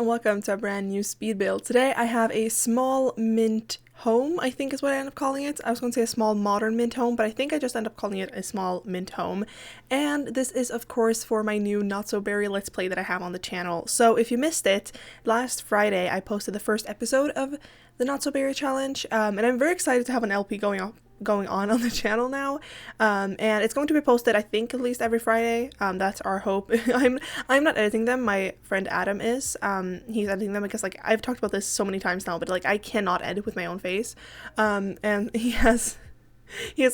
welcome to a brand new speed build. Today I have a small mint home, I think is what I end up calling it. I was going to say a small modern mint home, but I think I just end up calling it a small mint home. And this is of course for my new Not So Berry Let's Play that I have on the channel. So if you missed it, last Friday I posted the first episode of the Not So Berry challenge, and I'm very excited to have an LP going on the channel now, and it's going to be posted I think at least every Friday. That's our hope. I'm not editing them, my friend Adam is. He's editing them because like I've talked about this so many times now, but like I cannot edit with my own face, and he has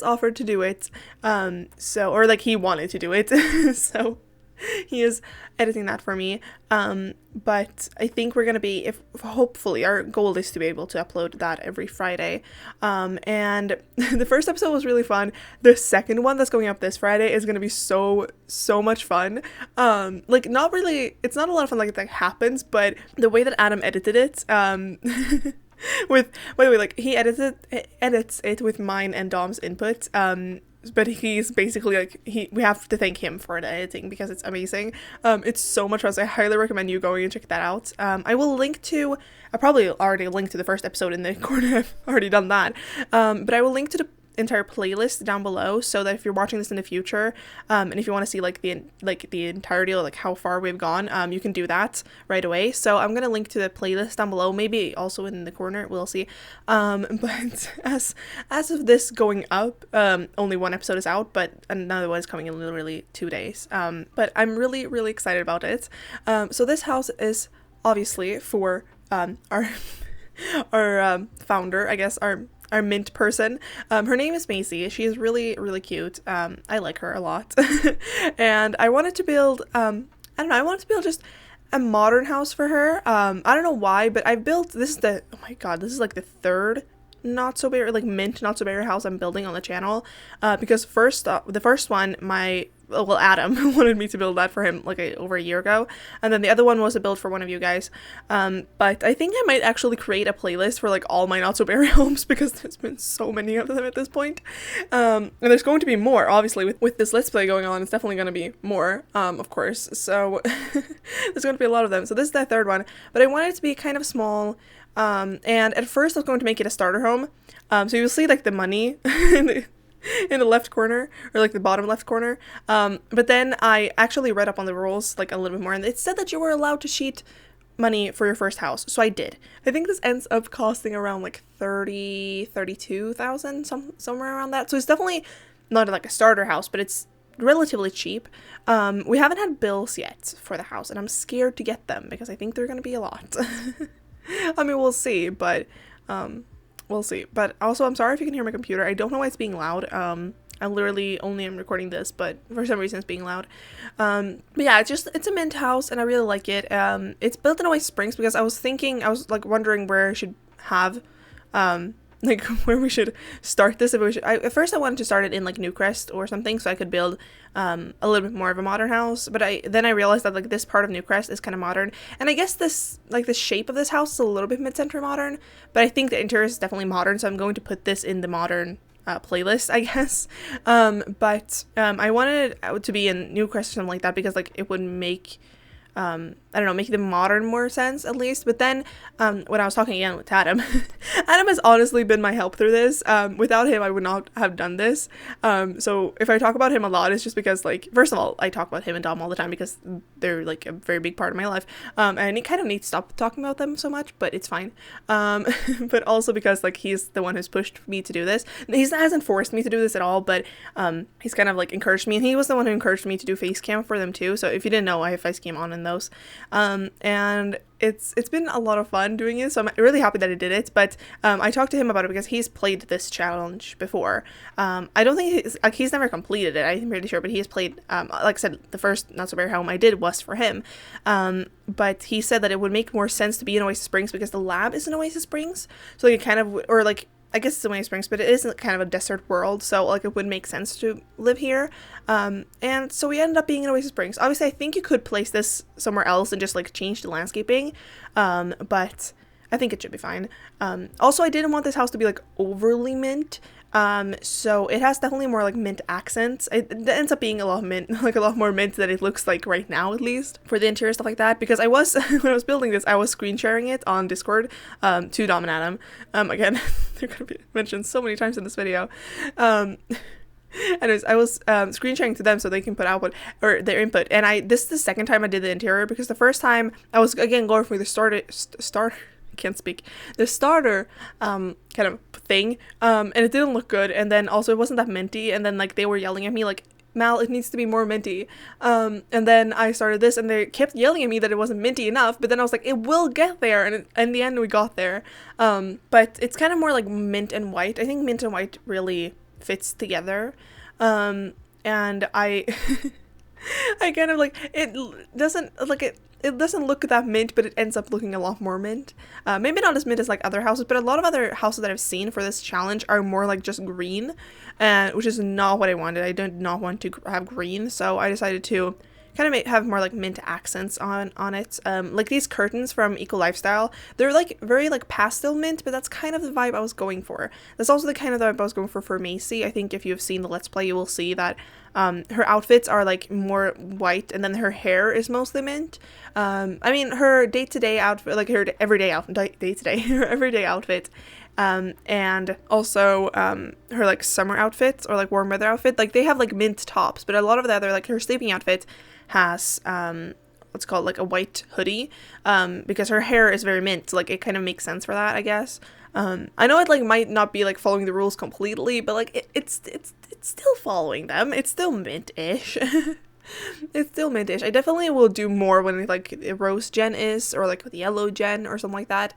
offered to do it, or like he wanted to do it so he is editing that for me, but I think we're gonna be, if hopefully our goal is to be able to upload that every Friday, and the first episode was really fun. The second one that's going up this Friday is gonna be so much fun. Like not really, it's not a lot of fun like that happens, but the way that Adam edited it, with, by the way, like he edits it with mine and Dom's input, but he's basically like, we have to thank him for the editing because it's amazing. It's so much fun, so I highly recommend you going and check that out. I will link to, I probably already linked to the first episode in the corner, I've already done that, but I will link to the entire playlist down below so that if you're watching this in the future, and if you want to see like the entirety of like how far we've gone, you can do that right away. So I'm gonna link to the playlist down below, maybe also in the corner, we'll see. But as of this going up, only one episode is out, but another one is coming in literally 2 days. But I'm really excited about it. So this house is obviously for our founder, I guess, our mint person. Her name is Macy. She is really cute. I like her a lot. And I wanted to build, I wanted to build just a modern house for her. I don't know why, but I've built, this is like the third Not So Berry, like mint Not So Berry house I'm building on the channel. Because the first one, Adam wanted me to build that for him like over a year ago, and then the other one was a build for one of you guys. But I think I might actually create a playlist for like all my Not So Berry homes because there's been so many of them at this point. And there's going to be more, obviously, with this Let's Play going on. It's definitely going to be more, of course. So there's going to be a lot of them. So this is the third one, but I wanted it to be kind of small. And at first I was going to make it a starter home. So you'll see like the money in the left corner, or like the bottom left corner. But then I actually read up on the rules like a little bit more, and it said that you were allowed to sheet money for your first house. So I did. I think this ends up costing around like 32,000, somewhere around that. So it's definitely not like a starter house, but it's relatively cheap. We haven't had bills yet for the house, and I'm scared to get them because I think they're gonna be a lot. I mean, we'll see, but we'll see. But also, I'm sorry if you can hear my computer. I don't know why it's being loud. I literally only am recording this, but for some reason it's being loud. But yeah, it's a mint house, and I really like it. It's built in Oasis Springs because I was like wondering where I should have, like where we should start this. At first I wanted to start it in like Newcrest or something, so I could build a little bit more of a modern house. But then I realized that like this part of Newcrest is kind of modern, and I guess this, like the shape of this house is a little bit mid-century modern, but I think the interior is definitely modern, so I'm going to put this in the modern playlist, I guess. But I wanted it to be in Newcrest or something like that because like it would make, I don't know, make the modern more sense at least. But then when I was talking again with Adam, Adam has honestly been my help through this. Without him I would not have done this. So if I talk about him a lot, it's just because like, first of all, I talk about him and Dom all the time because they're like a very big part of my life, and I kind of need to stop talking about them so much, but it's fine. But also because like he's the one who's pushed me to do this. He hasn't forced me to do this at all, but he's kind of like encouraged me, and he was the one who encouraged me to do face cam for them too. So if you didn't know, I have face cam on in those, and it's been a lot of fun doing it, so I'm really happy that I did it. But I talked to him about it because he's played this challenge before. I don't think he's never completed it, I'm pretty sure, but he has played, like I said, the first Not So Berry home I did was for him, but he said that it would make more sense to be in Oasis Springs because the lab is in Oasis Springs, so like it kind of, or like I guess it's in Oasis Springs, but it is kind of a desert world, so like it would make sense to live here. And so we ended up being in Oasis Springs. Obviously, I think you could place this somewhere else and just like change the landscaping, but I think it should be fine. Also, I didn't want this house to be like overly mint. So it has definitely more like mint accents. It ends up being a lot of mint, like a lot more mint than it looks like right now, at least for the interior stuff like that. Because I was when I was building this, I was screen sharing it on Discord to Dom and Adam. Again, they're gonna be mentioned so many times in this video. Anyways, I was screen sharing to them so they can put output or their input. And this is the second time I did the interior, because the first time I was again going for the the starter kind of thing, and it didn't look good, and then also it wasn't that minty, and then like they were yelling at me like, Mal, it needs to be more minty, and then I started this and they kept yelling at me that it wasn't minty enough, but then I was like, it will get there, and in the end we got there. But it's kind of more like mint and white. I think mint and white really fits together, and I I kind of like, it doesn't like it doesn't look that mint, but it ends up looking a lot more mint. Maybe not as mint as like other houses, but a lot of other houses that I've seen for this challenge are more like just green, which is not what I wanted. I did not want to have green, so I decided to kind of have more like mint accents on it. Like these curtains from Eco Lifestyle, they're like very like pastel mint, but that's kind of the vibe I was going for. That's also the kind of vibe I was going for Macy. I think if you've seen the Let's Play, you will see that her outfits are like more white, and then her hair is mostly mint. I mean, her day-to-day outfit, like her everyday outfit, her everyday outfit, and also her like summer outfits or like warm weather outfit, like they have like mint tops, but a lot of the other, like her sleeping outfit has what's called like a white hoodie, because her hair is very mint, so like it kind of makes sense for that, I guess. I know it like might not be like following the rules completely, but like it's still following them. It's still mint-ish. It's still mint-ish. I definitely will do more when like the rose gen is, or like the yellow gen or something like that,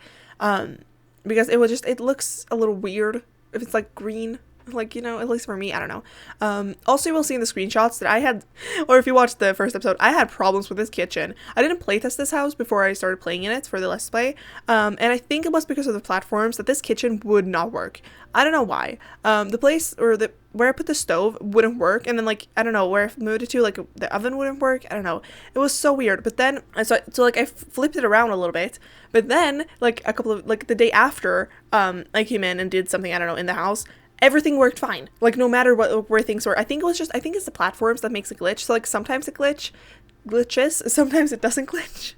because it looks a little weird if it's like green. Like, you know, at least for me, I don't know. Also, you will see in the screenshots that I had, or if you watched the first episode, I had problems with this kitchen. I didn't playtest this house before I started playing in it for the Let's Play, and I think it was because of the platforms that this kitchen would not work. I don't know why. The place, or where I put the stove wouldn't work, and then like, I don't know, where I moved it to, like the oven wouldn't work. I don't know. It was so weird. But then, so like I flipped it around a little bit, but then like a couple of, like the day after, I came in and did something, I don't know, in the house. Everything worked fine. Like, no matter where things were. I think it's the platforms that makes it glitch. So, like, sometimes it glitches. Sometimes it doesn't glitch.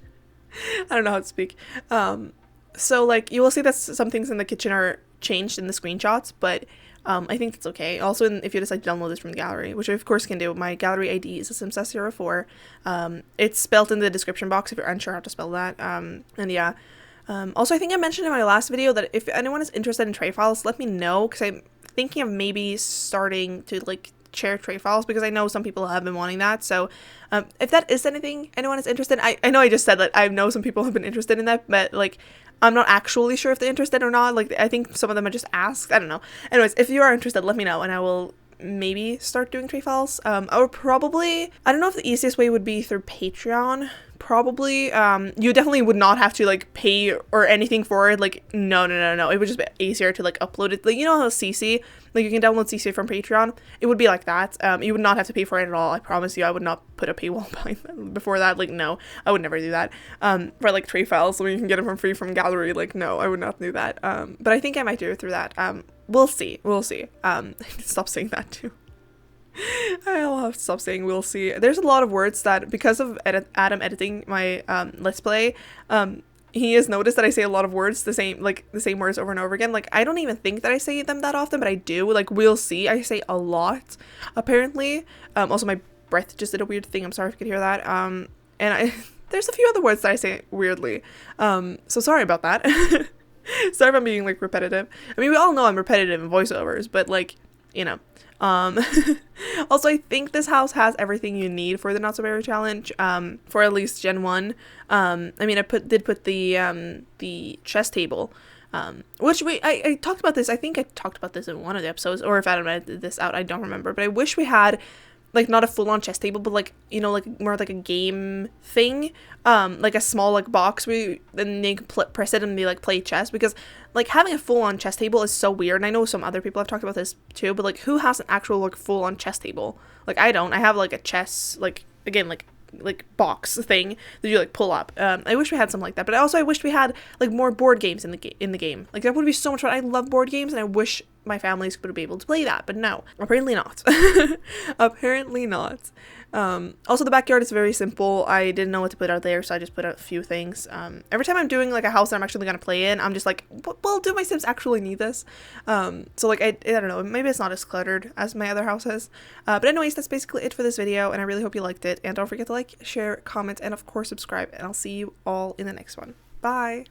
I don't know how to speak. So, like, you will see that some things in the kitchen are changed in the screenshots, but I think that's okay. Also, if you decide to download this from the gallery, which I, of course, can do. My gallery ID is simsas04. It's spelled in the description box if you're unsure how to spell that. And yeah. Also, I think I mentioned in my last video that if anyone is interested in tray files, let me know, because I'm thinking of maybe starting to like share tray files, because I know some people have been wanting that. So if that is anything anyone is interested in, I know I just said that I know some people have been interested in that, but like I'm not actually sure if they're interested or not. Like I think some of them are just asked. I don't know. Anyways, if you are interested, let me know and I will maybe start doing tray files. I would probably, I don't know if the easiest way would be through Patreon. Probably. You definitely would not have to like pay or anything for it. Like no. It would just be easier to like upload it. Like, you know how CC, like you can download CC from Patreon. It would be like that. You would not have to pay for it at all. I promise you. I would not put a paywall behind before that. Like no, I would never do that. For like tray files, so you can get them from free from gallery. Like no, I would not do that. But I think I might do it through that. We'll see. I need to stop saying that too. I'll have to stop saying we'll see. There's a lot of words that, because of Adam editing my Let's Play, he has noticed that I say a lot of words the same words over and over again. Like I don't even think that I say them that often, but I do. Like we'll see, I say a lot apparently. Also my breath just did a weird thing. I'm sorry if you could hear that. And there's a few other words that I say weirdly. So sorry about that. Sorry if I'm being like repetitive. I mean, we all know I'm repetitive in voiceovers, but like, you know. Also, I think this house has everything you need for the Not So Berry challenge, for at least Gen 1. I mean, I did put the chess table, which I talked about this. I think I talked about this in one of the episodes, or if Adam edited this out, I don't remember, but I wish we had like not a full-on chess table, but like, you know, like more like a game thing, like a small like box where then you can press it and they like play chess, because like having a full-on chess table is so weird. And I know some other people have talked about this too, but like who has an actual like full-on chess table? Like I don't. I have like a chess, like again, like box thing that you like pull up. I wish we had something like that, but I wish we had like more board games in the game. Like that would be so much fun. I love board games, and I wish my family's going to be able to play that, but no, apparently not. Apparently not. Also, the backyard is very simple. I didn't know what to put out there, so I just put out a few things. Every time I'm doing like a house that I'm actually going to play in, I'm just like, well, do my Sims actually need this? So like, I don't know, maybe it's not as cluttered as my other houses. But anyways, that's basically it for this video, and I really hope you liked it. And don't forget to like, share, comment, and of course subscribe, and I'll see you all in the next one. Bye!